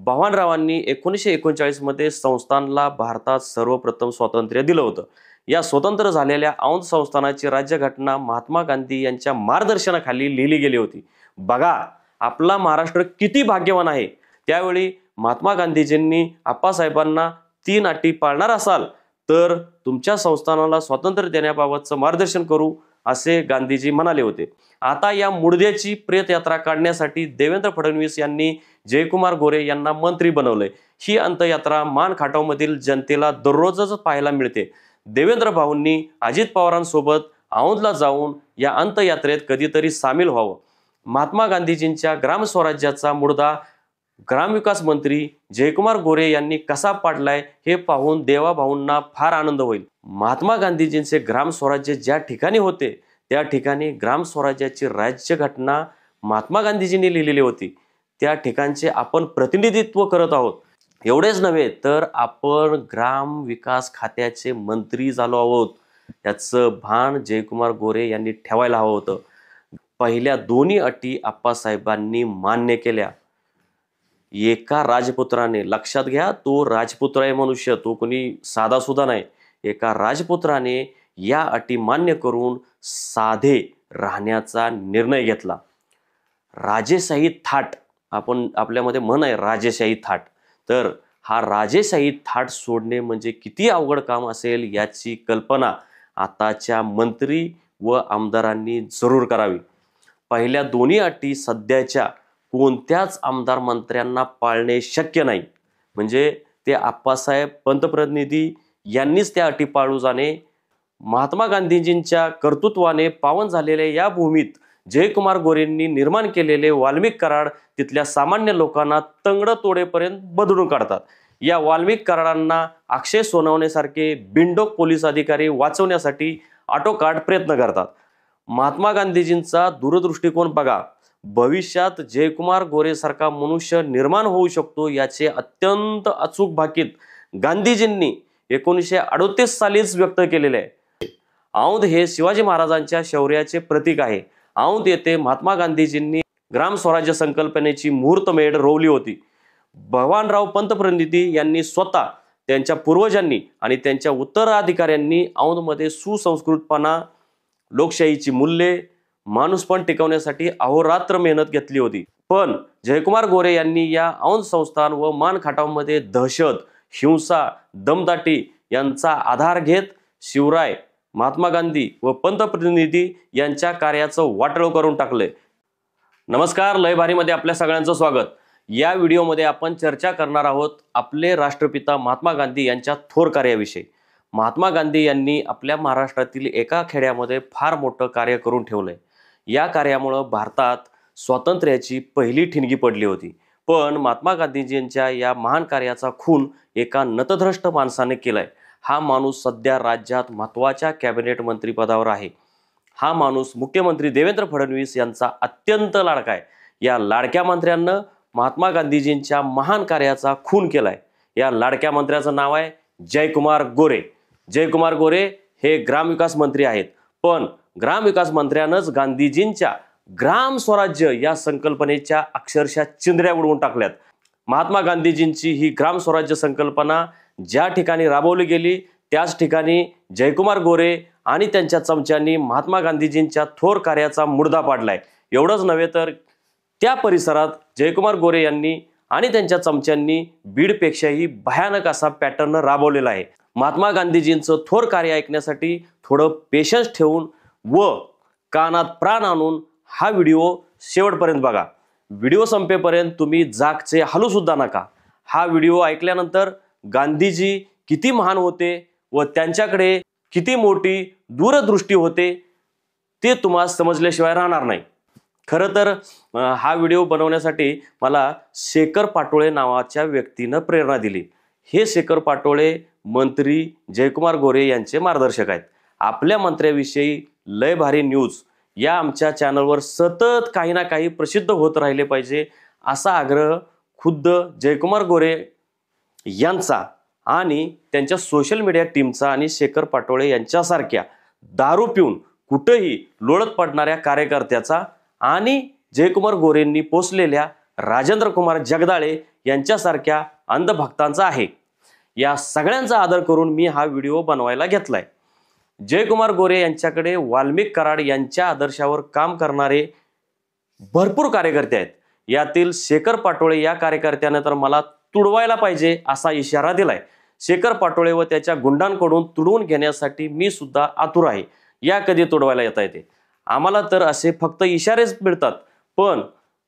बव्हाणरावांनी 1939 मध्ये संस्थानला भारतात सर्वप्रथम स्वातंत्र्य दिलं होतं। या स्वतंत्र झालेल्या औंध संस्थानाची राज्यघटना महात्मा गांधी यांच्या मार्गदर्शनाखाली लिहिली गेली होती। बघा आपला महाराष्ट्र किती भाग्यवान आहे। त्यावेळी महात्मा गांधीजींनी आप्पासाहेबांना 3 अटी पाळणार असाल तर तुमच्या संस्थानाला स्वातंत्र्य देण्याबाबतचं मार्गदर्शन करू असे गांधीजी म्हणाले होते। आता या मुडद्याची प्रेत यात्रा काढण्यासाठी देवेंद्र फडणवीस यांनी जयकुमार गोरे यांना मंत्री बनवले। ही अंत्ययात्रा मान खाटावमधील जनतेला दररोजच पाहायला मिळते। देवेंद्र भाऊंनी अजित पवारांसोबत औंधला जाऊन या अंत्ययात्रेत कधीतरी सामील व्हावं। महात्मा गांधीजींच्या ग्रामस्वराज्याचा मुडदा ग्रामविकास मंत्री जयकुमार गोरे यांनी कसा पाडलाय हे पाहून देवा भाऊंना फार आनंद होईल। महात्मा गांधीजींचे ग्रामस्वराज्य ज्या ठिकाणी होते त्या ठिकाणी ग्रामस्वराज्याची राज्यघटना महात्मा गांधीजींनी लिहिलेली होती। त्या ठिकाणचे आपण प्रतिनिधित्व करत आहोत। एवढेच नव्हे तर आपण ग्राम विकास खात्याचे मंत्री झालो आहोत। याचं भान जयकुमार गोरे यांनी ठेवायला हवं होतं। पहिल्या दोन्ही अटी आप्पासाहेबांनी मान्य केल्या। एका राजपुत्राने, लक्षात घ्या तो राजपुत्र आहे मनुष्य, तो कोणी साधा सुद्धा नाही। एका राजपुत्राने या अटी मान्य करून साधे राहण्याचा निर्णय घेतला। राजेशाही थाट, आपण आपल्यामध्ये म्हण आहे राजेशाही थाट, तर हा राजेशाही थाट सोडणे म्हणजे किती अवघड काम असेल याची कल्पना आताच्या मंत्री व आमदारांनी जरूर करावी। पहिल्या दोन्ही अटी सध्याच्या कोणत्याच आमदार मंत्र्यांना पाळणे शक्य नाही। म्हणजे ते आप्पासाहेब पंतप्रतिनिधी यांनीच त्या अटी पाळू जाणे। महात्मा गांधीजींच्या कर्तृत्वाने पावन झालेल्या या भूमीत जयकुमार गोरेंनी निर्माण केलेले वाल्मिक कराड तिथल्या सामान्य लोकांना तंगड तोडेपर्यंत बदलून काढतात। या वाल्मिक कराडांना अक्षय सोनवणेसारखे बिंडोक पोलीस अधिकारी वाचवण्यासाठी आटोकाट प्रयत्न करतात। महात्मा गांधीजींचा दूरदृष्टिकोन बघा। भविष्यात जयकुमार गोरे सारखा मनुष्य निर्माण होऊ शकतो याचे अत्यंत अचूक भाकीत गांधीजींनी 1938 सालीच व्यक्त केलेले आहे। औंध हे शिवाजी महाराजांच्या शौर्याचे प्रतीक आहे। औंध येथे महात्मा गांधीजींनी ग्रामस्वराज्य संकल्पनेची मुहूर्तमेढ रोवली होती। बव्हाणराव पंतप्रतिनिधी यांनी स्वतः, त्यांच्या पूर्वजांनी आणि त्यांच्या उत्तराधिकाऱ्यांनी औंधमध्ये सुसंस्कृतपणा, लोकशाहीची मूल्ये, माणूसपण टिकवण्यासाठी अहोरात्र मेहनत घेतली होती। पण जयकुमार गोरे यांनी या औंध संस्थान व मान खाटावमध्ये दहशत, हिंसा, दमदाटी यांचा आधार घेत शिवराय, महात्मा गांधी व पंतप्रतिनिधी यांच्या कार्याचं वाटोळं करून टाकले। नमस्कार, लय भारीमध्ये आपल्या सगळ्यांचं स्वागत। या व्हिडिओमध्ये आपण चर्चा करणार आहोत आपले राष्ट्रपिता महात्मा गांधी यांच्या थोर कार्याविषयी। महात्मा गांधी यांनी आपल्या महाराष्ट्रातील एका खेड्यामध्ये फार मोठं कार्य करून ठेवलंय। या कार्यामुळे भारतात स्वातंत्र्याची पहिली ठिणगी पडली होती। पण महात्मा गांधीजींच्या या महान कार्याचा खून एका नतद्रष्ट माणसाने केलाय। हा माणूस सध्या राज्यात महत्त्वाच्या कॅबिनेट मंत्रिपदावर आहे। हा माणूस मुख्यमंत्री देवेंद्र फडणवीस यांचा अत्यंत लाडका आहे। या लाडक्या मंत्र्यांना महात्मा गांधीजींच्या महान कार्याचा खून केलाय। या लाडक्या मंत्र्याचं नाव आहे जयकुमार गोरे। जयकुमार गोरे हे ग्रामविकास मंत्री आहेत। पण ग्रामविकास मंत्र्यानंच गांधीजींच्या ग्राम स्वराज्य या संकल्पनेच्या अक्षरशः चिंधड्या उडवून टाकल्यात। महात्मा गांधीजींची ही ग्राम स्वराज्य संकल्पना ज्या ठिकाणी राबवली गेली त्याच ठिकाणी जयकुमार गोरे आणि त्यांच्या चमच्यांनी महात्मा गांधीजींच्या थोर कार्याचा मुडदा पाडलाय। एवढंच नव्हे तर त्या परिसरात जयकुमार गोरे यांनी आणि त्यांच्या चमच्यांनी बीडपेक्षाही भयानक असा पॅटर्न राबवलेला आहे। महात्मा गांधीजींचं थोर कार्य ऐकण्यासाठी थोडं पेशन्स ठेवून व कानात प्राण आणून हा व्हिडिओ शेवटपर्यंत बघा। व्हिडिओ संपेपर्यंत तुम्ही जागचे हलू सुद्धा नका। हा व्हिडिओ ऐकल्यानंतर गांधीजी किती महान होते व त्यांच्याकडे किती मोठी दूरदृष्टी होते ते तुम्हाला समजल्याशिवाय राहणार नाही। खरं तर हा व्हिडिओ बनवण्यासाठी मला शेखर पाटोळे नावाच्या व्यक्तीनं प्रेरणा दिली। हे शेखर पाटोळे मंत्री जयकुमार गोरे यांचे मार्गदर्शक आहेत। आपल्या मंत्र्याविषयी लय भारी न्यूज या आमच्या चॅनलवर सतत काही ना काही प्रसिद्ध होत राहिले पाहिजे असा आग्रह खुद्द जयकुमार गोरे यांचा आणि त्यांच्या सोशल मीडिया टीमचा आणि शेखर पाटोळे यांच्यासारख्या दारू पिऊन कुठेही लोळत पडणाऱ्या कार्यकर्त्याचा आणि जयकुमार गोरेंनी पोचलेल्या राजेंद्र कुमार जगदाळे यांच्यासारख्या अंधभक्तांचा आहे। या सगळ्यांचा आदर करून मी हा व्हिडिओ बनवायला घेतलाय। जयकुमार गोरे यांच्याकडे वाल्मिक कराड यांच्या आदर्शावर काम करणारे भरपूर कार्यकर्ते आहेत। यातील शेखर पाटोळे या कार्यकर्त्याने तर मला तुडवायला पाहिजे असा इशारा दिलाय। शेखर पाटोळे व त्याच्या गुंडांकडून तुडवून घेण्यासाठी मी सुद्धा आतुर आहे। या कधी तुडवायला येता येते? आम्हाला तर असे फक्त इशारेच मिळतात, पण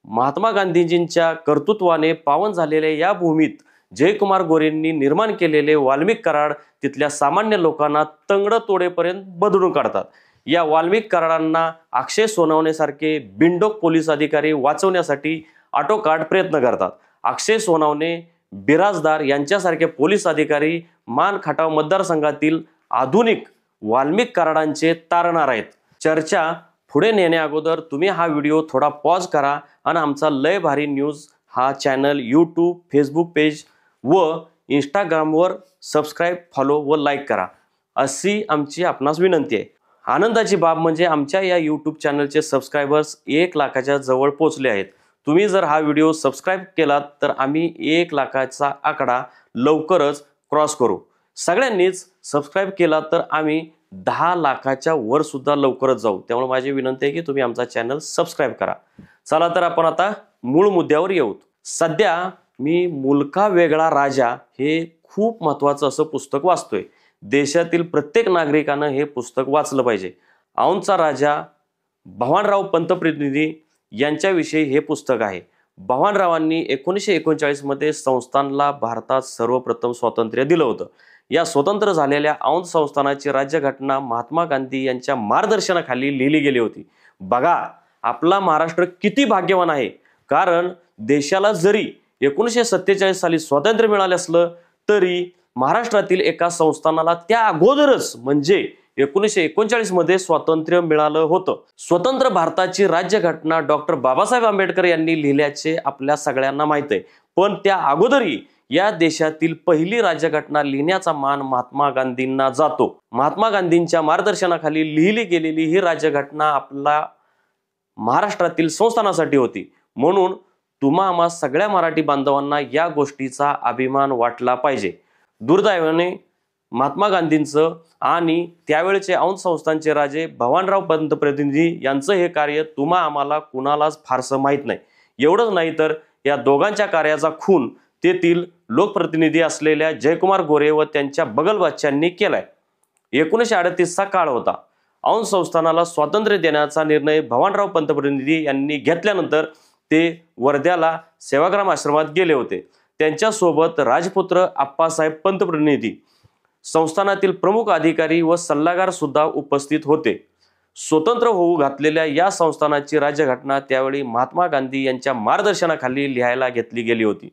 महात्मा गांधीजींच्या कर्तृत्वाने पावन झालेल्या या भूमीत जयकुमार गोरेंनी निर्माण केलेले वाल्मिक कराड तिथल्या सामान्य लोकांना तंगड तोडेपर्यंत बदलून काढतात। या वाल्मिक कराडांना अक्षय सोनवणेसारखे बिनडोक पोलीस अधिकारी वाचवण्यासाठी आटोकाट प्रयत्न करतात। अक्षय सोनवणे, बिराजदार यांच्यासारखे पोलीस अधिकारी मान खटाव मतदारसंघातील आधुनिक वाल्मिक कराडांचे तारणार आहेत। चर्चा पुढे नेण्या अगोदर तुम्ही हा व्हिडिओ थोडा पॉज करा आणि आमचा लय भारी न्यूज हा चॅनल यूट्यूब, फेसबुक पेज व इंस्टाग्रामवर सबस्क्राईब, फॉलो व लाईक करा अशी आमची आपणास विनंती आहे। आनंदाची बाब म्हणजे आमच्या या यूट्यूब चॅनलचे सबस्क्रायबर्स 1 लाखाच्या जवळ पोहोचले आहेत। तुम्ही जर हा व्हिडिओ सबस्क्राईब केलात तर आम्ही 1 लाखाचा आकडा लवकरच क्रॉस करू। सगळ्यांनीच सबस्क्राईब केला तर आम्ही 10 लाखाच्या वर सुद्धा लवकरच जाऊ। त्यामुळे माझी विनंती आहे की तुम्ही आमचा चॅनल सबस्क्राईब करा। चला तर आपण आता मूळ मुद्द्यावर येऊ। सध्या मी मुलका वेगळा राजा हे खूप महत्त्वाचं असं पुस्तक वाचतोय। देशातील प्रत्येक नागरिकानं हे पुस्तक वाचलं पाहिजे। औंधचा राजा भवानराव पंतप्रतिनिधी यांच्याविषयी हे पुस्तक आहे। भवानरावांनी 1939 मध्ये संस्थानला भारतात सर्वप्रथम स्वातंत्र्य दिलं होतं। या स्वतंत्र झालेल्या औंध संस्थानाची राज्यघटना महात्मा गांधी यांच्या मार्गदर्शनाखाली लिहिली गेली होती। बघा आपला महाराष्ट्र किती भाग्यवान आहे, कारण देशाला जरी 1947 साली स्वातंत्र्य मिळाले असलं तरी महाराष्ट्रातील एका संस्थानाला त्या अगोदरच म्हणजे 1939 मध्ये स्वातंत्र्य मिळालं होतं। स्वतंत्र भारताची राज्यघटना डॉक्टर बाबासाहेब आंबेडकर यांनी लिहिल्याचे आपल्या सगळ्यांना माहित आहे, पण त्या अगोदरही या देशातील पहिली राज्यघटना लिहिण्याचा मान महात्मा गांधींना जातो। महात्मा गांधींच्या मार्गदर्शनाखाली लिहिली गेलेली ही राज्यघटना आपला महाराष्ट्रातील संस्थानासाठी होती, म्हणून आम्हा सगळ्या मराठी बांधवांना या गोष्टीचा अभिमान वाटला पाहिजे। दुर्दैवाने महात्मा गांधींचं आणि त्यावेळचे औंध संस्थानचे राजे भवानराव पंतप्रतिनिधी यांचं हे कार्य आम्हाला कुणालाच फारसं माहीत नाही। एवढंच नाही तर या दोघांच्या कार्याचा खून तेथील लोकप्रतिनिधी असलेल्या जयकुमार गोरे व त्यांच्या बगलबच्च्यांनी केलाय। 1938 चा काळ होता। औंध संस्थानाला स्वातंत्र्य देण्याचा निर्णय भवानराव पंतप्रतिनिधी यांनी घेतल्यानंतर ते वर्ध्याला सेवाग्राम आश्रमात गेले होते। त्यांच्यासोबत राजपुत्र आप्पासाहेब पंतप्रतिनिधी, संस्थानातील प्रमुख अधिकारी व सल्लागार सुद्धा उपस्थित होते। स्वतंत्र होऊ घातलेल्या या संस्थानाची राज्यघटना त्यावेळी महात्मा गांधी यांच्या मार्गदर्शनाखाली लिहायला घेतली गेली होती।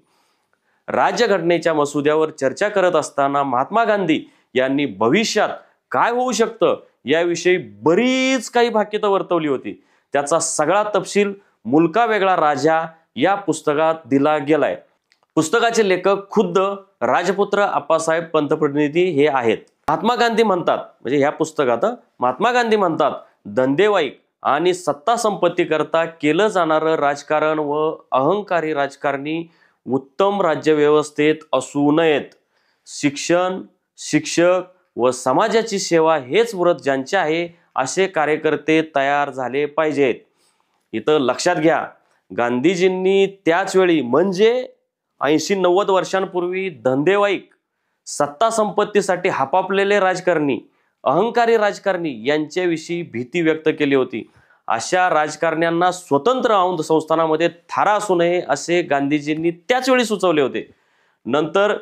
राज्यघटनेच्या मसुद्यावर चर्चा करत असताना महात्मा गांधी यांनी भविष्यात काय होऊ शकतं याविषयी बरीच काही भाकितं वर्तवली होती। त्याचा सगळा तपशील मुलका वेगळा राजा या पुस्तकात दिला गेलाय। पुस्तकाचे लेखक खुद्द राजपुत्र आप्पासाहेब पंतप्रतिनिधी हे आहेत। महात्मा गांधी म्हणतात, म्हणजे ह्या पुस्तकात महात्मा गांधी म्हणतात, धंदेवाईक आणि सत्ता संपत्ती करता केलं जाणारं राजकारण व अहंकारी राजकारणी उत्तम राज्यव्यवस्थेत असू नयेत। शिक्षण, शिक्षक व समाजाची सेवा हेच व्रत ज्यांचे आहे असे कार्यकर्ते तयार झाले पाहिजेत। इथं लक्षात घ्या, गांधीजींनी त्याच वेळी म्हणजे 80-90 वर्षांपूर्वी धंदेवाईक, सत्ता संपत्तीसाठी हापापलेले राजकारणी, अहंकारी राजकारणी यांच्याविषयी भीती व्यक्त केली होती। अशा राजकारण्यांना स्वतंत्र औंध संस्थानामध्ये थारा असू नये असे गांधीजींनी त्याच वेळी सुचवले होते। नंतर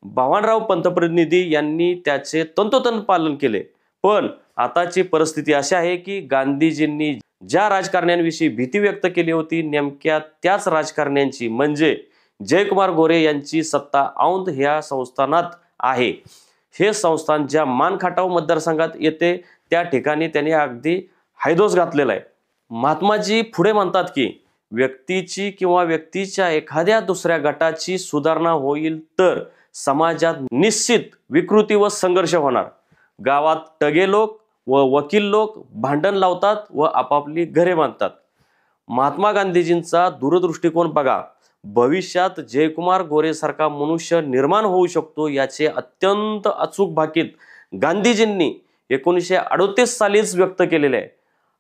भवानराव पंतप्रतिनिधी यांनी त्याचे तंतोतंत पालन केले, पण आताची परिस्थिती अशी आहे की गांधीजींनी ज्या राजकारण्यांविषयी भीती व्यक्त केली होती नेमक्या त्याच राजकारण्यांची म्हणजे जयकुमार गोरे यांची सत्ता औंध ह्या संस्थानात आहे। हे संस्थान ज्या मानखटाव मतदारसंघात येते त्या ठिकाणी त्यांनी अगदी हैदोस घातलेला आहे। महात्माजी पुढे म्हणतात की व्यक्तीची किंवा व्यक्तीच्या एखाद्या दुसऱ्या गटाची सुधारणा होईल तर समाजात निश्चित विकृती व संघर्ष होणार। गावात टगे लोक व वकील लोक भांडण लावतात व आपापली घरे बांधतात। महात्मा गांधीजींचा दूरदृष्टिकोन बघा। भविष्यात जयकुमार गोरेसारखा मनुष्य निर्माण होऊ शकतो याचे अत्यंत अचूक भाकीत गांधीजींनी 1938 सालीच व्यक्त केलेले आहे.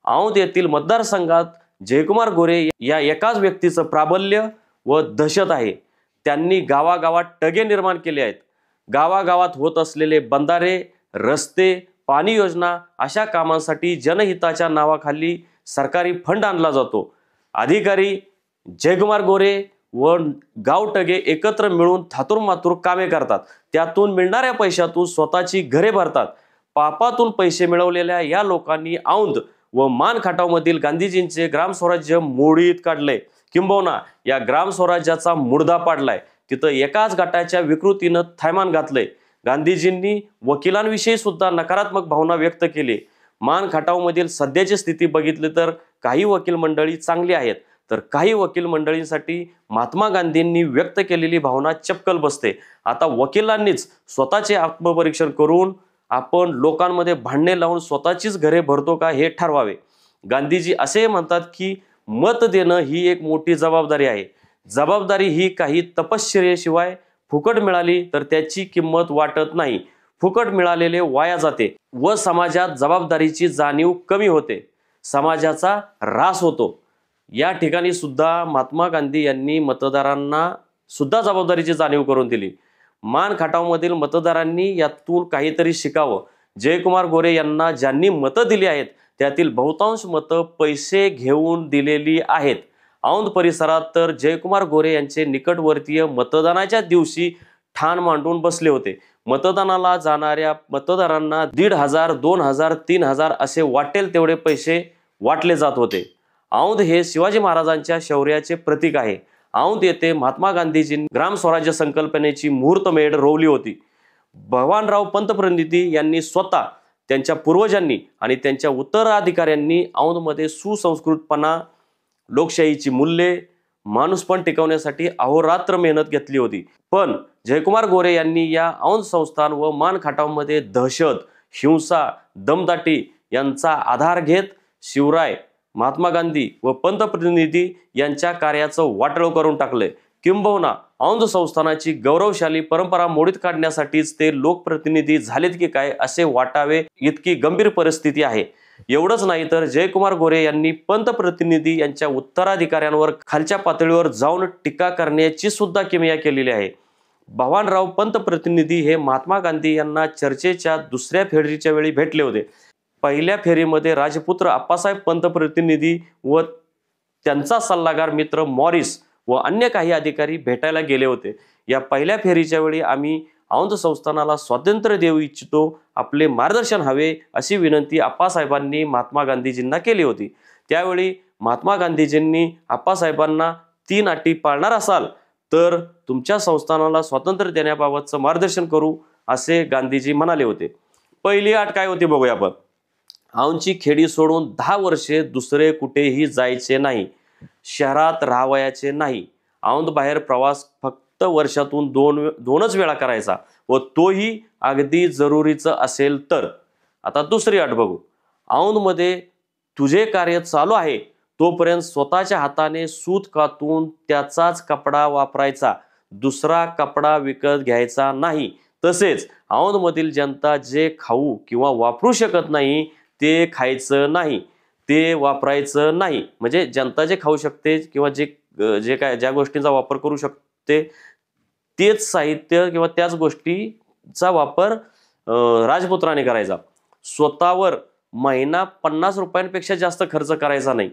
औंध येथील मतदारसंघात जयकुमार गोरे या एकाच व्यक्तीचं प्राबल्य व दहशत आहे. त्यांनी गावागावात टगे निर्माण केले आहेत. गावागावात होत असलेले बंधारे, रस्ते, पाणी योजना अशा कामांसाठी जनहिताच्या नावाखाली सरकारी फंड आणला जातो. अधिकारी जयकुमार गोरे व गावटगे एकत्र मिळून थातूरमातूर कामे करतात. त्यातून मिळणाऱ्या पैशातून स्वतःची घरे भरतात. पापातून पैसे मिळवलेल्या या लोकांनी औंध व मान खटावमधील गांधीजींचे ग्रामस्वराज्य मोडीत काढले, किंबहुना या ग्रामस्वराज्याचा मुडदा पाडलाय. तिथं एकाच गटाच्या विकृतीनं थैमान घातलंय. गांधीजींनी वकिलांविषयी सुद्धा नकारात्मक भावना व्यक्त केली. मान खटावमधील सध्याची स्थिती बघितली तर काही वकील मंडळी चांगली आहेत, तर काही वकील मंडळींसाठी महात्मा गांधींनी व्यक्त केलेली भावना चपकल बसते. आता वकिलांनीच स्वतःचे आत्मपरीक्षण करून आपण लोकांमध्ये भांडणे लावून स्वतःचीच घरे भरतो का हे ठरवावे. गांधीजी असे म्हणतात की मत देणं ही एक मोठी जबाबदारी आहे. जबाबदारी ही काही तपश्चर्येशिवाय फुकट मिळाली तर त्याची किंमत वाटत नाही. फुकट मिळालेले वाया जाते व समाजात जबाबदारीची जाणीव कमी होते, समाजाचा ऱ्हास होतो. या ठिकाणी सुद्धा महात्मा गांधी यांनी मतदारांना सुद्धा जबाबदारीची जाणीव करून दिली. मान खटावमधील मतदारांनी यातून काहीतरी शिकावं. जयकुमार गोरे यांना ज्यांनी मतं दिली आहेत त्यातील बहुतांश मतं पैसे घेऊन दिलेली आहेत. औंध परिसरात तर जयकुमार गोरे यांचे निकटवर्तीय मतदानाच्या दिवशी ठाण मांडून बसले होते. मतदानाला जाणाऱ्या मतदारांना 1,500, 2,000, 3,000 असे वाटेल तेवढे पैसे वाटले जात होते. औंध हे शिवाजी महाराजांच्या शौर्याचे प्रतीक आहे. औंध येथे महात्मा गांधीजींनी ग्रामस्वराज्य संकल्पनेची मुहूर्तमेढ रोवली होती. भगवानराव पंतप्रतिनिधी यांनी स्वतः, त्यांच्या पूर्वजांनी आणि त्यांच्या उत्तराधिकाऱ्यांनी औंधमध्ये सुसंस्कृतपणा, लोकशाहीची मूल्ये, माणूसपण टिकवण्यासाठी अहोरात्र मेहनत घेतली होती. पण जयकुमार गोरे यांनी या औंध संस्थान व मान खटावमध्ये दहशत, हिंसा, दमदाटी यांचा आधार घेत शिवराय, महात्मा गांधी व पंतप्रतिनिधी यांच्या कार्याचं वाटोळ करून टाकले. किंबहुना औंध संस्थानाची गौरवशाली परंपरा मोडीत काढण्यासाठीच ते लोकप्रतिनिधी झालेत की काय असे वाटावे इतकी गंभीर परिस्थिती आहे. एवढंच नाही तर जयकुमार गोरे यांनी पंतप्रतिनिधी यांच्या उत्तराधिकाऱ्यांवर खालच्या पातळीवर जाऊन टीका करण्याची सुद्धा किमया केलेली आहे. भगवानराव पंतप्रतिनिधी हे महात्मा गांधी यांना चर्चेच्या दुसऱ्या फेरीच्या वेळी भेटले होते. पहिल्या फेरीमध्ये राजपुत्र आप्पासाहेब पंतप्रतिनिधी व त्यांचा सल्लागार मित्र मॉरिस व अन्य काही अधिकारी भेटायला गेले होते. या पहिल्या फेरीच्या वेळी आम्ही औंध संस्थानाला स्वातंत्र्य देऊ इच्छितो, आपले मार्गदर्शन हवे अशी विनंती आप्पासाहेबांनी महात्मा गांधीजींना केली होती. त्यावेळी महात्मा गांधीजींनी आप्पासाहेबांना 3 अटी पाळणार असाल तर तुमच्या संस्थानाला स्वातंत्र्य देण्याबाबतचं मार्गदर्शन करू असे गांधीजी म्हणाले होते. पहिली अट काय होती बघूया आपण. औंधची खेडी सोडून 10 वर्षे दुसरे कुठेही जायचे नाही. शहरात राहावयाचे नाही. औंध बाहेर प्रवास फक्त वर्षातून दोनच वेळा करायचा व तोही अगदी जरुरीचं असेल तर. आता दुसरी अट बघू. औंधमध्ये तुझे कार्य चालू आहे तोपर्यंत स्वतःच्या हाताने सूत कातून त्याचाच कपडा वापरायचा, दुसरा कपडा विकत घ्यायचा नाही. तसेच औंधमधील जनता जे खाऊ किंवा वापरू शकत नाही ते खायचं नाही, ते वापरायचं नाही. म्हणजे जनता जे खाऊ शकते किंवा जे काय ज्या गोष्टींचा वापर करू शकते तेच साहित्य किंवा त्याच गोष्टीचा वापर राजपुत्राने करायचा. स्वतःवर महिना 50 रुपयांपेक्षा जास्त खर्च करायचा नाही.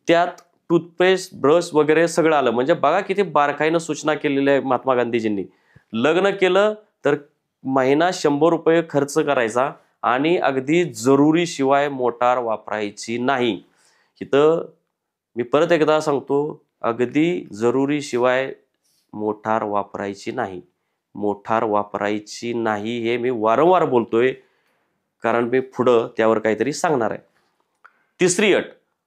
त्यात टूथपेस्ट, ब्रश वगैरे सगळं आलं. म्हणजे बघा किती बारकाईनं सूचना केलेल्या आहे महात्मा गांधीजींनी. लग्न केलं तर महिना 100 रुपये खर्च करायचा आणि अगदी जरुरी शिवाय मोटार वापरायची नाही. इथं मी परत एकदा सांगतो, अगदी जरुरी शिवाय मोटार वापरायची नाही. मोटार वापरायची नाही हे मी वारंवार बोलतोय कारण मी पुढं त्यावर काहीतरी सांगणार आहे. तिसरी अट.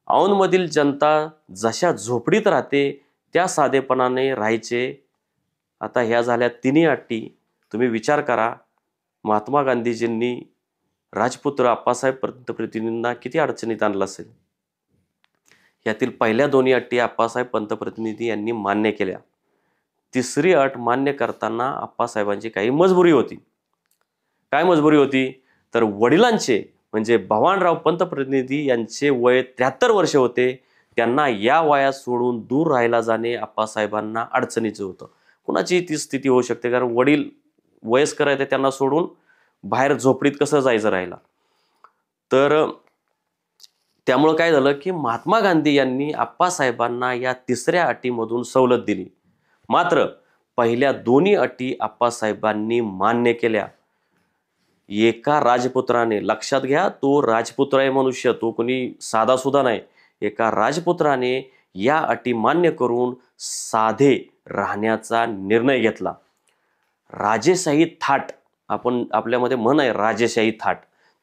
औंधमधील जनता जशा झोपडीत राहते त्या साधेपणाने राहायचे. आता ह्या झाल्या तिन्ही अटी. तुम्ही विचार करा महात्मा गांधीजींनी राजपुत्र आप्पासाहेब पंतप्रतिनिधींना किती अडचणीत आणलं असेल. यातील पहिल्या दोन्ही अटी आप्पासाहेब पंतप्रतिनिधी यांनी मान्य केल्या. तिसरी अट मान्य करताना आप्पासाहेबांची काही मजबुरी होती. काय मजबुरी होती? तर वडिलांचे म्हणजे भवानराव पंतप्रतिनिधी यांचे वय 73 वर्ष होते. त्यांना या वयात सोडून दूर राहायला जाणे आप्पासाहेबांना अडचणीचं होतं. कुणाची ती स्थिती होऊ शकते, कारण वडील वयस्कर आहेत, त्यांना सोडून बाहेर झोपडीत कसं जायचं राहायला. तर त्यामुळं काय झालं की महात्मा गांधी यांनी आप्पासाहेबांना या तिसऱ्या अटीमधून सवलत दिली. मात्र पहिल्या दोन्ही अटी आप्पासाहेबांनी मान्य केल्या. एका राजपुत्राने, लक्षात घ्या, तो राजपुत्र आहे मनुष्य, तो कोणी साधा सुद्धा नाही. एका राजपुत्राने या अटी मान्य करून साधे राहण्याचा निर्णय घेतला. राजेशाही थाट, आपण आपल्यामध्ये म्हण आहे राजेशाही थाट.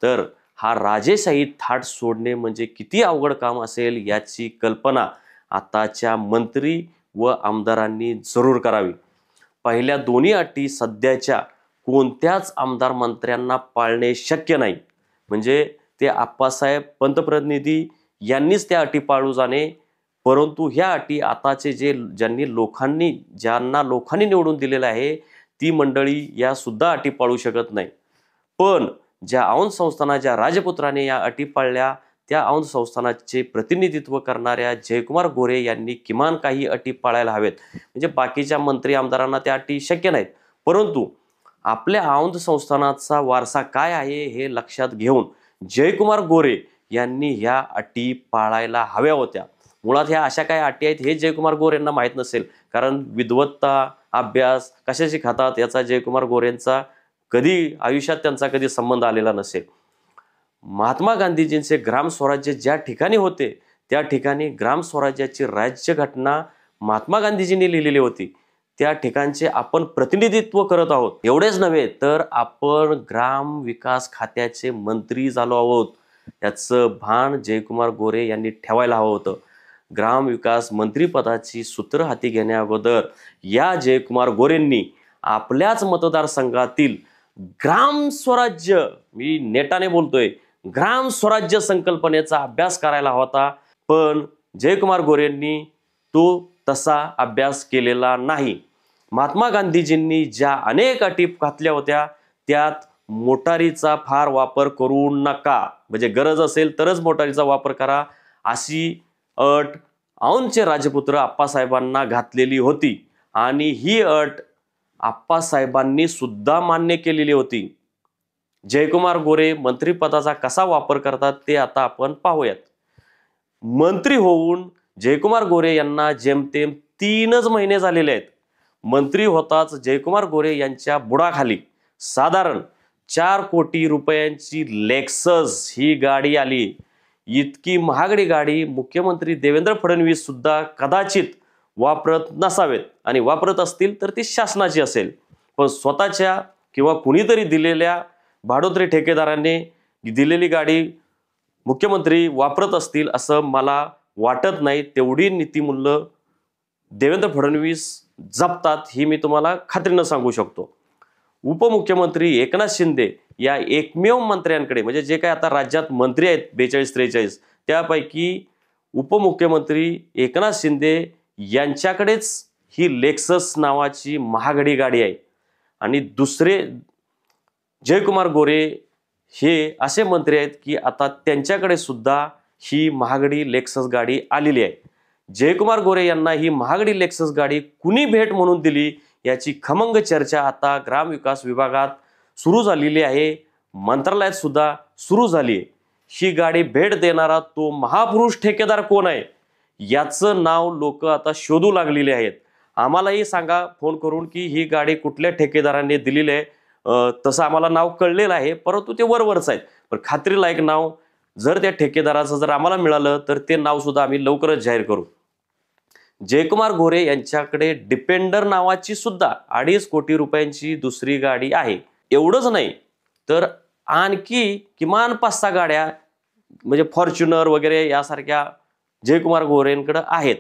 तर हा राजेशाही थाट सोडणे म्हणजे किती अवघड काम असेल याची कल्पना आताच्या मंत्री व आमदारांनी जरूर करावी. पहिल्या दोन्ही अटी सध्याच्या कोणत्याच आमदार मंत्र्यांना पाळणे शक्य नाही. म्हणजे ते आप्पासाहेब पंतप्रतिनिधी यांनीच त्या अटी पाळू जाणे. परंतु ह्या अटी आताचे ज्यांना लोकांनी निवडून दिलेलं आहे ती मंडळी या सुद्धा अटी पाळू शकत नाही. पण ज्या औंध संस्थाना, ज्या राजपुत्राने या अटी पाळल्या, त्या औंध संस्थानाचे प्रतिनिधित्व करणाऱ्या जयकुमार गोरे यांनी किमान काही अटी पाळायला हवेत. म्हणजे बाकीच्या मंत्री आमदारांना त्या अटी शक्य नाहीत. परंतु आपल्या औंध संस्थानाचा वारसा काय आहे हे लक्षात घेऊन जयकुमार गोरे यांनी ह्या अटी पाळायला हव्या होत्या. मुळात ह्या अशा काय अटी आहेत हे जयकुमार गोरे यांना माहीत नसेल, कारण विद्वत्ता, अभ्यास कशाशी खातात याचा जयकुमार गोरेंचा कधी आयुष्यात त्यांचा कधी संबंध आलेला नसेल. महात्मा गांधीजींचे ग्रामस्वराज्य ज्या ठिकाणी होते त्या ठिकाणी ग्रामस्वराज्याची राज्यघटना महात्मा गांधीजींनी लिहिलेली होती. त्या ठिकाणचे आपण प्रतिनिधित्व करत आहोत. एवढेच नव्हे तर आपण ग्राम विकास खात्याचे मंत्री झालो आहोत. याचं भान जयकुमार गोरे यांनी ठेवायला हवं होतं. ग्राम विकास मंत्रीपदाची सूत्र हाती घेण्या अगोदर या जयकुमार गोरेंनी आपल्याच मतदारसंघातील ग्राम स्वराज्य, मी नेटाने बोलतोय, ग्राम स्वराज्य संकल्पनेचा अभ्यास करायला होता. पण जयकुमार गोरेंनी तो तसा अभ्यास केलेला नाही. महात्मा गांधीजींनी ज्या अनेक अटी घातल्या होत्या त्यात मोटारीचा फार वापर करू नका, म्हणजे गरज असेल तरच मोटारीचा वापर करा, अशी अट औंधचे राजपुत्र आप्पासाहेबांना घातलेली होती. आणि ही अट आप्पासाहेबांनी सुद्धा मान्य केलेली होती. जयकुमार गोरे मंत्रिपदाचा कसा वापर करतात ते आता आपण पाहूयात. मंत्री होऊन जयकुमार गोरे यांना जेमतेम 3च महिने झालेले आहेत. मंत्री होताच जयकुमार गोरे यांच्या बुडाखाली साधारण 4 कोटी रुपयांची लेक्सस ही गाडी आली. इतकी महागडी गाडी मुख्यमंत्री देवेंद्र फडणवीस सुद्धा कदाचित वापरत नसावेत, आणि वापरत असतील तर ती शासनाची असेल. पण स्वतःच्या किंवा कुणीतरी दिलेल्या भाडोत्री ठेकेदाराने दिलेली गाडी मुख्यमंत्री वापरत असतील असं मला वाटत नाही. तेवढी नीतिमूल्य देवेंद्र फडणवीस जपतात ही मी तुम्हाला खात्रीनं सांगू शकतो. उपमुख्यमंत्री एकनाथ शिंदे या एकमेव मंत्र्यांकडे, म्हणजे जे काही आता राज्यात मंत्री आहेत 42-43, त्यापैकी उपमुख्यमंत्री एकनाथ शिंदे यांच्याकडेच ही लेक्सस नावाची महागडी गाडी आहे. आणि दुसरे जयकुमार गोरे हे असे मंत्री आहेत की आता त्यांच्याकडे सुद्धा ही महागडी लेक्सस गाडी आलेली आहे. जयकुमार गोरे यांना ही महागडी लेक्सस गाडी कुणी भेट म्हणून दिली याची खमंग चर्चा आता ग्रामविकास विभागात सुरू झालेली आहे, मंत्रालयात सुद्धा सुरू झाली आहे. ही गाडी भेट देणारा तो महापुरुष ठेकेदार कोण आहे याचं नाव लोक आता शोधू लागलेले आहेत. आम्हालाही सांगा फोन करून की ही गाडी कुठल्या ठेकेदाराने दिलेली आहे. तसं आम्हाला नाव कळलेलं आहे, परंतु ते वरवरच आहेत. पण खात्रीलायक नाव जर त्या ठेकेदाराचं जर आम्हाला मिळालं तर ते नाव सुद्धा आम्ही लवकरच जाहीर करू. जयकुमार गोरे यांच्याकडे डिपेंडर नावाची सुद्धा 2.5 कोटी रुपयांची दुसरी गाडी आहे. एवढंच नाही तर आणखी किमान 5-6 गाड्या म्हणजे फॉर्च्युनर वगैरे यासारख्या जयकुमार गोरेंकडे आहेत.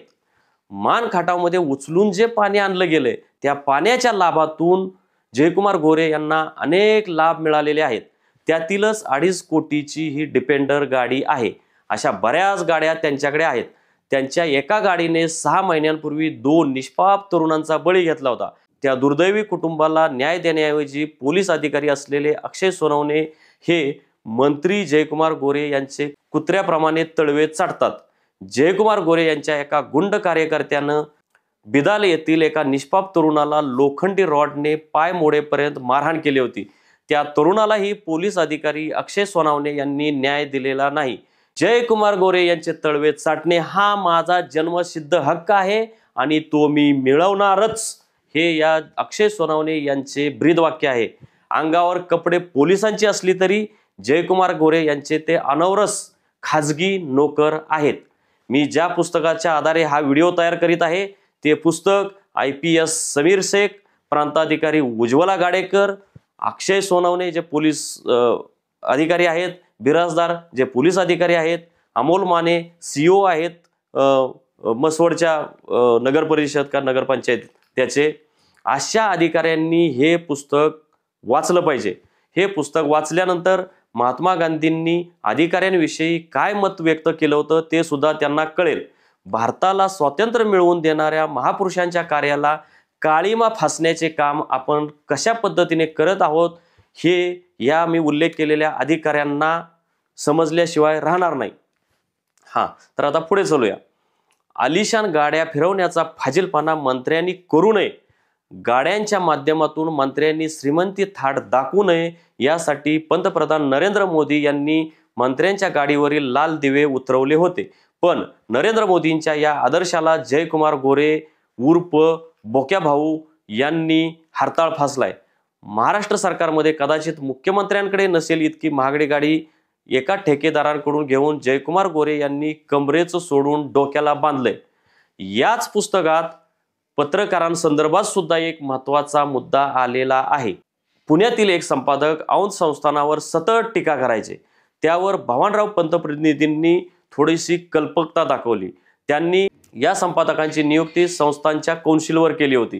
मानखाटामध्ये उचलून जे पाणी आणलं गेले त्या पाण्याच्या लाभातून जयकुमार गोरे यांना अनेक लाभ मिळालेले आहेत. त्यातीलच 2.5 कोटीची ही डिपेंडर गाडी आहे. अशा बऱ्याच गाड्या त्यांच्याकडे आहेत. त्यांच्या एका गाडीने 6 महिन्यांपूर्वी 2 निष्पाप तरुणांचा बळी घेतला होता. त्या दुर्दैवी कुटुंबाला न्याय देण्याऐवजी पोलीस अधिकारी असलेले अक्षय सोनवणे हे मंत्री जयकुमार गोरे यांचे कुत्र्याप्रमाणे तळवे चाटतात. जयकुमार गोरे यांच्या एका गुंड कार्यकर्त्यानं बिदाल येथील एका निष्पाप तरुणाला लोखंडी रॉडने पाय मोडेपर्यंत मारहाण केली होती. त्या तरुणालाही पोलीस अधिकारी अक्षय सोनवणे यांनी न्याय दिलेला नाही. जयकुमार गोरे यांचे तळवे चाटणे हा माझा जन्मसिद्ध हक्क आहे आणि तो मी मिळवणारच, हे या अक्षय सोनवणे यांचे ब्रीदवाक्य आहे. अंगावर कपडे पोलिसांची असली तरी जयकुमार गोरे यांचे ते अनवरस खाजगी नोकर आहेत. मी ज्या पुस्तकाच्या आधारे हा व्हिडिओ तयार करीत आहे ते पुस्तक IPS समीर शेख, प्रांताधिकारी उज्ज्वला गाडेकर, अक्षय सोनवणे जे पोलीस अधिकारी आहेत, बिराजदार जे पोलीस अधिकारी आहेत, अमोल माने CO आहेत मसवडच्या नगर परिषद का नगरपंचायत त्याचे, अशा अधिकाऱ्यांनी हे पुस्तक वाचलं पाहिजे. हे पुस्तक वाचल्यानंतर महात्मा गांधींनी अधिकाऱ्यांविषयी काय मत व्यक्त केलं होतं ते सुद्धा त्यांना कळेल. भारताला स्वातंत्र्य मिळवून देणाऱ्या महापुरुषांच्या कार्याला काळीमा फासण्याचे काम आपण कशा पद्धतीने करत आहोत हे या मी उल्लेख केलेल्या अधिकाऱ्यांना समजल्याशिवाय राहणार नाही. तर आता पुढे चलूया. आलिशान गाड्या फिरवण्याचा फाजीलपणा मंत्र्यांनी करू नये. गाड्यांच्या माध्यमातून मंत्र्यांनी श्रीमंती थाट दाखवू नये यासाठी पंतप्रधान नरेंद्र मोदी यांनी मंत्र्यांच्या गाडीवरील लाल दिवे उतरवले होते. पण नरेंद्र मोदींच्या या आदर्शाला जयकुमार गोरे उर्फ बोक्या भाऊ यांनी हरताळ फासलाय. महाराष्ट्र सरकारमध्ये कदाचित मुख्यमंत्र्यांकडे नसेल इतकी महागडी गाडी एका ठेकेदारांकडून घेऊन जयकुमार गोरे यांनी कमरेचं सोडून डोक्याला बांधलंय. याच पुस्तकात पत्रकारांसंदर्भात सुद्धा एक महत्त्वाचा मुद्दा आलेला आहे. पुण्यातील एक संपादक औंध संस्थानावर सतत टीका करायचे. त्यावर भवानराव पंतप्रतिनिधींनी थोडीशी कल्पकता दाखवली. त्यांनी या संपादकांची नियुक्ती संस्थांच्या कौन्सिलवर केली होती.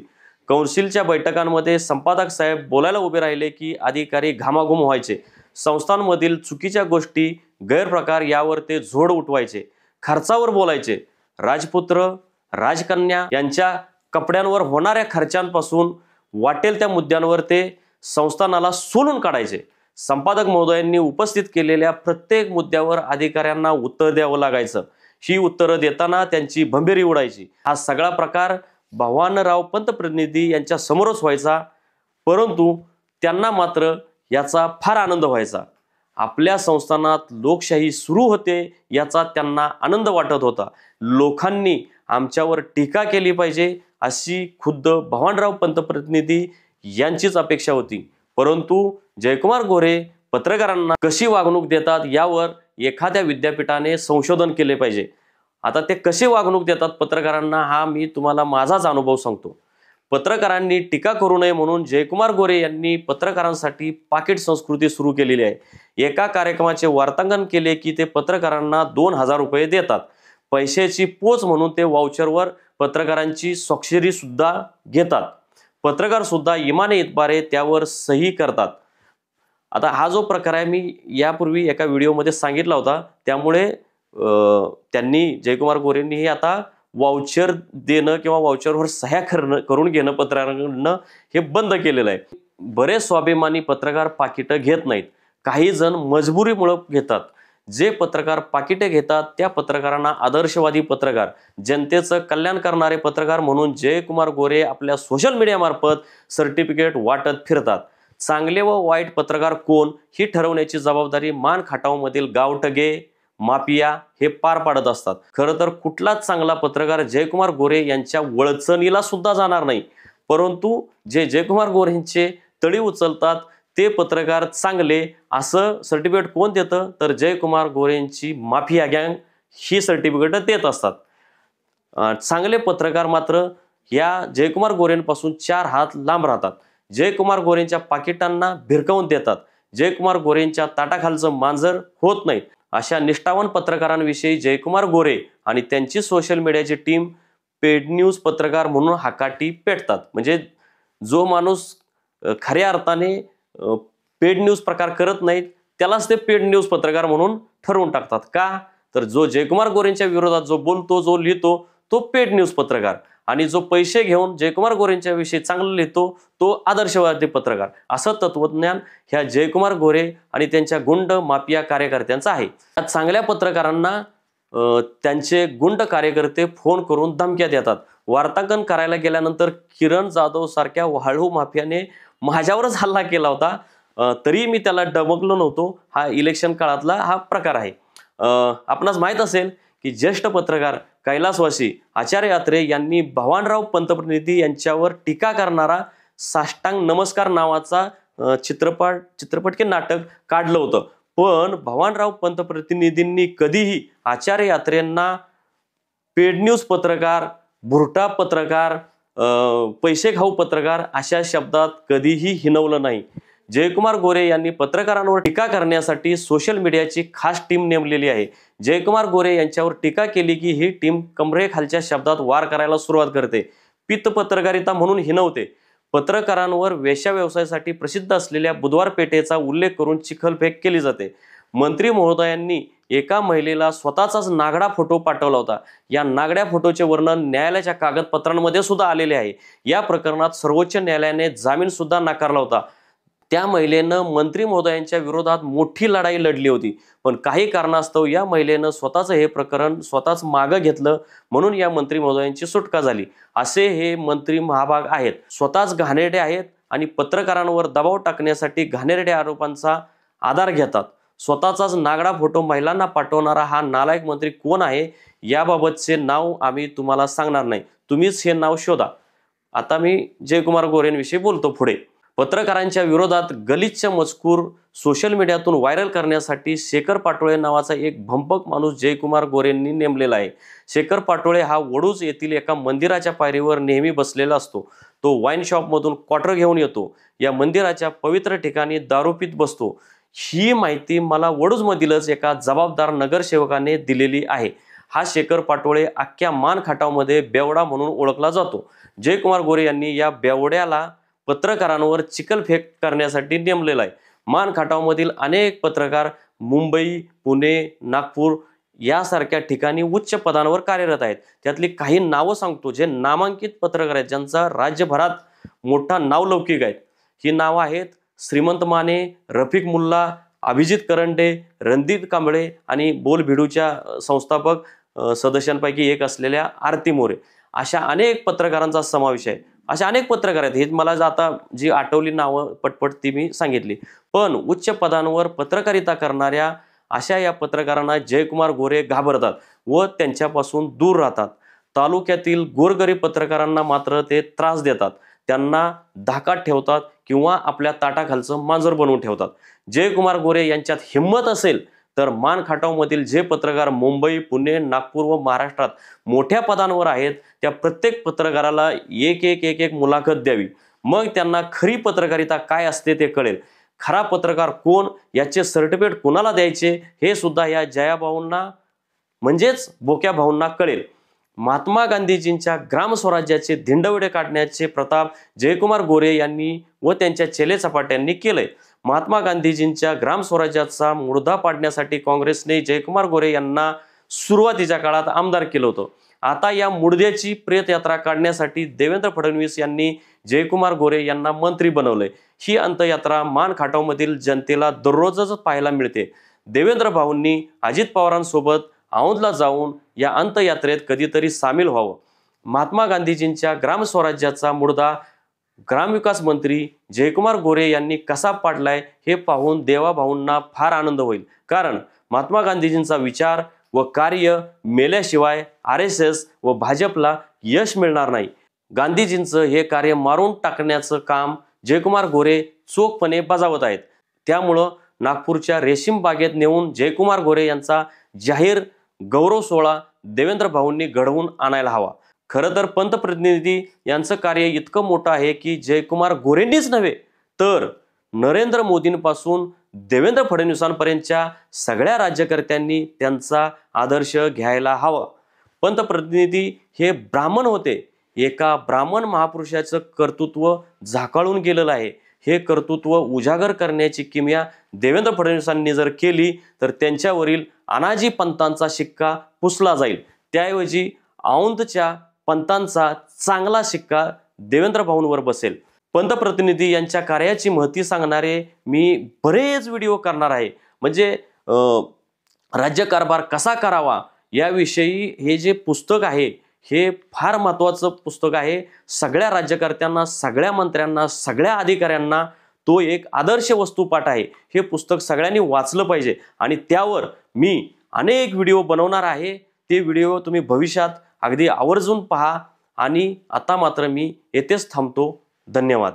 कौन्सिलच्या बैठकांमध्ये संपादक साहेब बोलायला उभे राहिले की अधिकारी घामाघूम व्हायचे. संस्थांमधील चुकीच्या गोष्टी, गैरप्रकार यावर ते झोड उठवायचे. खर्चावर बोलायचे. राजपुत्र, राजकन्या यांच्या कपड्यांवर होणाऱ्या खर्चांपासून वाटेल त्या मुद्द्यांवर ते संस्थानाला सोलून काढायचे. संपादक महोदयांनी उपस्थित केलेल्या प्रत्येक मुद्द्यावर अधिकाऱ्यांना उत्तर द्यावं लागायचं. ही उत्तरं देताना त्यांची भंभेरी उडायची. हा सगळा प्रकार भवानराव पंतप्रतिनिधी यांच्या समोरच व्हायचा, परंतु त्यांना मात्र याचा फार आनंद व्हायचा. आपल्या संस्थानात लोकशाही सुरू होते याचा त्यांना आनंद वाटत होता. लोकांनी आमच्यावर टीका केली पाहिजे अशी खुद्द भवानराव पंतप्रतिनिधी यांचीच अपेक्षा होती. परंतु जयकुमार गोरे पत्रकारांना कशी वागणूक देतात यावर एखाद्या विद्यापीठाने संशोधन केले पाहिजे. आता ते कशी वागणूक देतात पत्रकारांना हा मी तुम्हाला माझाच अनुभव सांगतो. पत्रकारांनी टीका करू नये म्हणून जयकुमार गोरे यांनी पत्रकारांसाठी पाकिट संस्कृती सुरू केलेली आहे. एका कार्यक्रमाचे वार्तांकन केले की ते पत्रकारांना 2000 रुपये देतात. पैशाची पोच म्हणून ते वाउचरवर पत्रकारांची स्वाक्षरी सुद्धा घेतात. पत्रकार सुद्धा इमाने इतबारे त्यावर सही करतात. आता हा जो प्रकार आहे मी यापूर्वी एका व्हिडिओमध्ये सांगितला होता, त्यामुळे त्यांनी जयकुमार गोरेंनी आता वाउचर देणं किंवा वाउचरवर सह्या करून घेणं पत्रकारांकडनं हे बंद केलेलं आहे. बरेच स्वाभिमानी पत्रकार पाकिटं घेत नाहीत. काही जण मजबुरीमुळे घेतात. जे पत्रकार पाकिटे घेतात त्या पत्रकारांना आदर्शवादी पत्रकार, जनतेचं कल्याण करणारे पत्रकार म्हणून जयकुमार गोरे आपल्या सोशल मीडियामार्फत सर्टिफिकेट वाटत फिरतात. चांगले व वाईट पत्रकार कोण ही ठरवण्याची जबाबदारी मानखाटावमधील गावठगे, माफिया हे पार पाडत असतात. खरं तर कुठलाच चांगला पत्रकार जयकुमार गोरे यांच्या वळचणीला सुद्धा जाणार नाही. परंतु जे जयकुमार गोरेंचे तळी उचलतात ते पत्रकार चांगले असं सर्टिफिकेट कोण देतं तर जयकुमार गोरेंची माफिया गँग ही सर्टिफिकेट देत असतात. चांगले पत्रकार मात्र या जयकुमार गोरेंपासून 4 हात लांब राहतात. जयकुमार गोरेंच्या पाकिटांना भिरकावून देतात. जयकुमार गोरेंच्या ताटाखालचं मांजर होत नाहीत. अशा निष्ठावान पत्रकारांविषयी जयकुमार गोरे आणि त्यांची सोशल मीडियाची टीम पेड न्यूज पत्रकार म्हणून हाकाटी पेटतात. म्हणजे जो माणूस खऱ्या अर्थाने पेड न्यूज प्रकार करत नाहीत त्यालाच ते पेड न्यूज पत्रकार म्हणून ठरवून टाकतात. का तर जो जयकुमार गोरेंच्या विरोधात जो बोलतो, जो लिहितो, तो पेड न्यूज पत्रकार, आणि जो पैसे घेऊन जयकुमार गोरेंच्या विषयी चांगलं लिहितो, तो आदर्शवादी पत्रकार. असं तत्वज्ञान ह्या जयकुमार गोरे आणि त्यांच्या गुंड माफिया कार्यकर्त्यांचं आहे. या चांगल्या पत्रकारांना त्यांचे गुंड कार्यकर्ते फोन करून धमक्या देतात. वार्तांकन करायला गेल्यानंतर किरण जाधव सारख्या वाळू माफियाने माझ्यावरच हल्ला केला होता, तरी मी त्याला डबकलो नव्हतो. हा इलेक्शन काळातला हा प्रकार आहे. आपणास माहीत असेल की ज्येष्ठ पत्रकार कैलासवासी आचार्य अत्रे यांनी भवानराव पंतप्रतिनिधी यांच्यावर टीका करणारा साष्टांग नमस्कार नावाचा चित्रपट की नाटक काढलं होतं. पण भवानराव पंतप्रतिनिधींनी कधीही आचार्य अत्रेंना पेड न्यूज पत्रकार, भुरटा पत्रकार, पैसे खाऊ पत्रकार अशा शब्दात कधीही हिणवलं नाही. जयकुमार गोरे यांनी पत्रकारांवर टीका करण्यासाठी सोशल मीडियाची खास टीम नेमलेली आहे. जयकुमार गोरे यांच्यावर टीका केली की ही टीम कमरेखालच्या शब्दात वार करायला सुरुवात करते, पित्त पत्रकारिता म्हणून हिणवते. पत्रकारांवर वेश्या व्यवसायासाठी प्रसिद्ध असलेल्या बुधवार पेठेचा उल्लेख करून चिखलफेक केली जाते. मंत्री महोदयांनी एका महिलेला स्वतःचाच नागडा फोटो पाठवला होता. या नागड्या फोटोचे वर्णन न्यायालयाच्या कागदपत्रांमध्ये सुद्धा आलेले आहे. या प्रकरणात सर्वोच्च न्यायालयाने जामीन सुद्धा नाकारला होता. त्या महिलेनं मंत्री महोदयांच्या विरोधात मोठी लढाई लढली होती, पण काही कारणास्तव या महिलेनं स्वतःचं हे प्रकरण स्वतःच मागं घेतलं, म्हणून या मंत्री महोदयांची सुटका झाली. असे हे मंत्री महाभाग आहेत, स्वतःच घाणेरडे आहेत आणि पत्रकारांवर दबाव टाकण्यासाठी घाणेरड्या आरोपांचा आधार घेतात. स्वतःचाच नागडा फोटो महिलांना पाठवणारा हा नालायक मंत्री कोण आहे याबाबतचे नाव आम्ही तुम्हाला सांगणार नाही, तुम्हीच हे नाव शोधा. आता मी जयकुमार गोरेंविषयी बोलतो पुढे. पत्रकारांच्या विरोधात गलिच्छ मजकूर सोशल मीडियातून व्हायरल करण्यासाठी शेखर पाटोळे नावाचा एक भंपक माणूस जयकुमार गोरेंनी नेमलेला आहे. शेखर पाटोळे हा वडूज येथील एका मंदिराच्या पायरीवर नेहमी बसलेला असतो. तो वाईन शॉपमधून क्वार्टर घेऊन येतो. या मंदिराच्या पवित्र ठिकाणी दारू पीत बसतो. ही माहिती मला वडूजमधीलच एका जबाबदार नगरसेवकाने दिलेली आहे. हा शेखर पाटोळे अख्ख्या मान खटावमध्ये बेवडा म्हणून ओळखला जातो. जयकुमार गोरे यांनी या बेवड्याला पत्रकारांवर चिखलफेक करण्यासाठी नेमलेला आहे. मान खटावमधील अनेक पत्रकार मुंबई, पुणे, नागपूर यासारख्या ठिकाणी उच्च पदांवर कार्यरत आहेत. त्यातली काही नावं सांगतो जे नामांकित पत्रकार आहेत, ज्यांचा राज्यभरात मोठा नावलौकिक आहेत. ही नावं आहेत श्रीमंत माने, रफिक मुल्ला, अभिजित करंडे, रणदीप कांबळे आणि बोलभिडूच्या संस्थापक सदस्यांपैकी एक असलेल्या आरती मोरे. अशा अनेक पत्रकारांचा समावेश आहे. अशा अनेक पत्रकार आहेत, हे मला आता जी आठवली नावं पटपट ती मी सांगितली. पण उच्च पदांवर पत्रकारिता करणाऱ्या अशा या पत्रकारांना जयकुमार गोरे घाबरतात व त्यांच्यापासून दूर राहतात. तालुक्यातील गोरगरीब पत्रकारांना मात्र ते त्रास देतात, त्यांना धाकात ठेवतात किंवा आपल्या ताटाखालचं मांजर बनवून ठेवतात. जयकुमार गोरे यांच्यात हिंमत असेल तर मान खटावमधील जे पत्रकार मुंबई, पुणे, नागपूर व महाराष्ट्रात मोठ्या पदांवर आहेत त्या प्रत्येक पत्रकाराला एक मुलाखत द्यावी. मग त्यांना खरी पत्रकारिता काय असते ते कळेल. खरा पत्रकार कोण याचे सर्टिफिकेट कोणाला द्यायचे हे सुद्धा या जयाभाऊंना म्हणजेच बोक्या भाऊंना कळेल. महात्मा गांधीजींच्या ग्रामस्वराज्याचे धिंडवडे काढण्याचे प्रताप जयकुमार गोरे यांनी व त्यांच्या चेले चपाट्यांनी केलंय. महात्मा गांधीजींच्या ग्रामस्वराज्याचा मुर्दा पाडण्यासाठी काँग्रेसने जयकुमार गोरे यांना सुरुवातीच्या काळात आमदार केलं होतं. आता या मुर्द्याची प्रेतयात्रा काढण्यासाठी देवेंद्र फडणवीस यांनी जयकुमार गोरे यांना मंत्री बनवलंय. ही अंत्ययात्रा मान खटावमधील जनतेला दररोजच पाहायला मिळते. देवेंद्र भाऊंनी अजित पवारांसोबत औंधला जाऊन या अंत्ययात्रेत कधीतरी सामील व्हावं. महात्मा गांधीजींच्या ग्रामस्वराज्याचा मुर्दा ग्रामविकास मंत्री जयकुमार गोरे यांनी कसा पाडलाय हे पाहून देवाभाऊंना फार आनंद होईल. कारण महात्मा गांधीजींचा विचार व कार्य मेल्याशिवाय RSS व भाजपला यश मिळणार नाही. गांधीजींचं हे कार्य मारून टाकण्याचं काम जयकुमार गोरे चोखपणे बजावत आहेत. त्यामुळं नागपूरच्या रेशीम बागेत नेऊन जयकुमार गोरे यांचा जाहीर गौरव सोहळा देवेंद्र भाऊंनी घडवून आणायला हवा. खरं तर पंतप्रतिनिधी यांचं कार्य इतकं मोठं आहे की जयकुमार गोरेंनीच नव्हे तर नरेंद्र मोदींपासून देवेंद्र फडणवीसांपर्यंतच्या सगळ्या राज्यकर्त्यांनी त्यांचा आदर्श घ्यायला हवा. पंतप्रतिनिधी हे ब्राह्मण होते. एका ब्राह्मण महापुरुषाचं कर्तृत्व झाकाळून गेलेलं आहे. हे कर्तृत्व उजागर करण्याची किमया देवेंद्र फडणवीसांनी जर केली तर त्यांच्यावरील अनाजी पंतांचा शिक्का पुसला जाईल. त्याऐवजी औंधच्या पंतांचा चांगला शिक्का देवेंद्र भाऊंवर बसेल. पंतप्रतिनिधी यांच्या कार्याची महती सांगणारे मी बरेच व्हिडिओ करणार आहे. म्हणजे राज्यकारभार कसा करावा याविषयी हे जे पुस्तक आहे हे फार महत्त्वाचं पुस्तक आहे. सगळ्या राज्यकर्त्यांना, सगळ्या मंत्र्यांना, सगळ्या अधिकाऱ्यांना तो एक आदर्श वस्तुपाठ आहे. हे पुस्तक सगळ्यांनी वाचलं पाहिजे आणि त्यावर मी अनेक व्हिडिओ बनवणार आहे. ते व्हिडिओ तुम्ही भविष्यात अगदी आवर्जून पहा. आणि आता मात्र मी येथेच थांबतो. धन्यवाद.